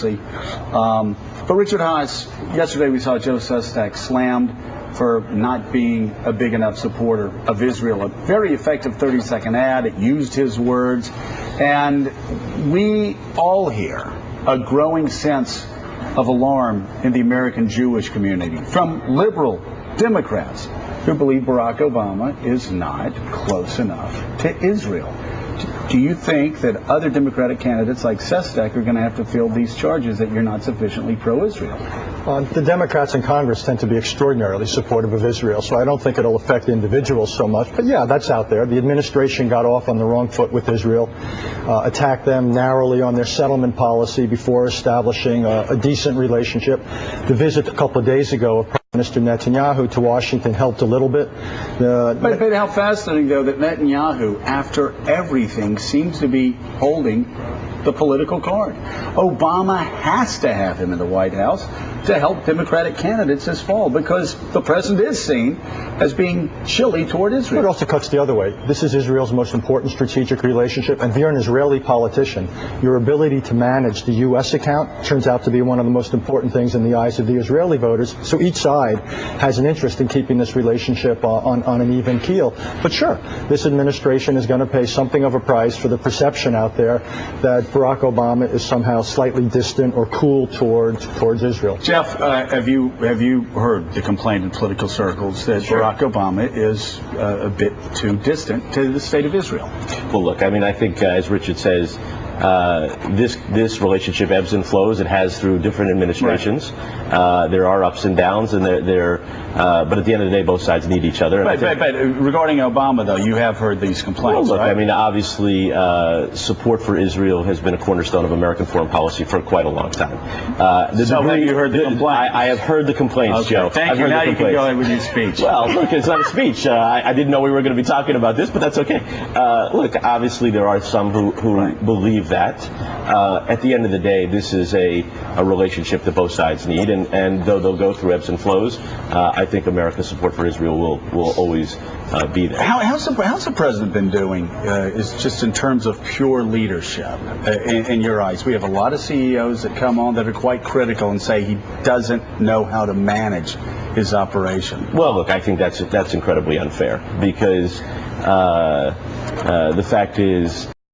obviously. But Richard Haas, yesterday we saw Joe Sestak slammed for not being a big enough supporter of Israel. A very effective 30-second ad. It used his words. And we all hear a growing sense of alarm in the American Jewish community from liberal Democrats who believe Barack Obama is not close enough to Israel. Do you think that other Democratic candidates like Sestak are going to have to field these charges that you're not sufficiently pro-Israel? The Democrats in Congress tend to be extraordinarily supportive of Israel, so I don't think it'll affect individuals so much. But yeah, that's out there. The administration got off on the wrong foot with Israel, attacked them narrowly on their settlement policy before establishing a decent relationship. The visit a couple of days ago of Prime Minister Netanyahu to Washington helped a little bit. But how fascinating, though, that Netanyahu, after everything, seems to be holding the political card. Obama has to have him in the White House to help Democratic candidates this fall because the president is seen as being chilly toward Israel. It also cuts the other way. This is Israel's most important strategic relationship, and if you're an Israeli politician, your ability to manage the U.S. account turns out to be one of the most important things in the eyes of the Israeli voters. So each side has an interest in keeping this relationship on an even keel. But sure, this administration is going to pay something of a price for the perception out there that Barack Obama is somehow slightly distant or cool towards Israel. Jeff, have you heard the complaint in political circles that Barack Obama is a bit too distant to the state of Israel? Well, look, I mean, I think, as Richard says, this relationship ebbs and flows. It has through different administrations. Right. There are ups and downs, and but at the end of the day, both sides need each other. But regarding Obama, though, you have heard these complaints. Well, look, right? I mean, obviously, support for Israel has been a cornerstone of American foreign policy for quite a long time. Have you heard the complaints? I have heard the complaints, okay. Joe. Thank you. Now you can go ahead with your speech. Well, look, it's not a speech. I didn't know we were going to be talking about this, but that's okay. Look, obviously, there are some who believe that. At the end of the day, this is a relationship that both sides need, and though they'll go through ebbs and flows, I think America's support for Israel will always be there. How's the president been doing, is just in terms of pure leadership, in your eyes? We have a lot of CEOs that come on that are quite critical and say he doesn't know how to manage his operation. Well, look, I think that's incredibly unfair because the fact is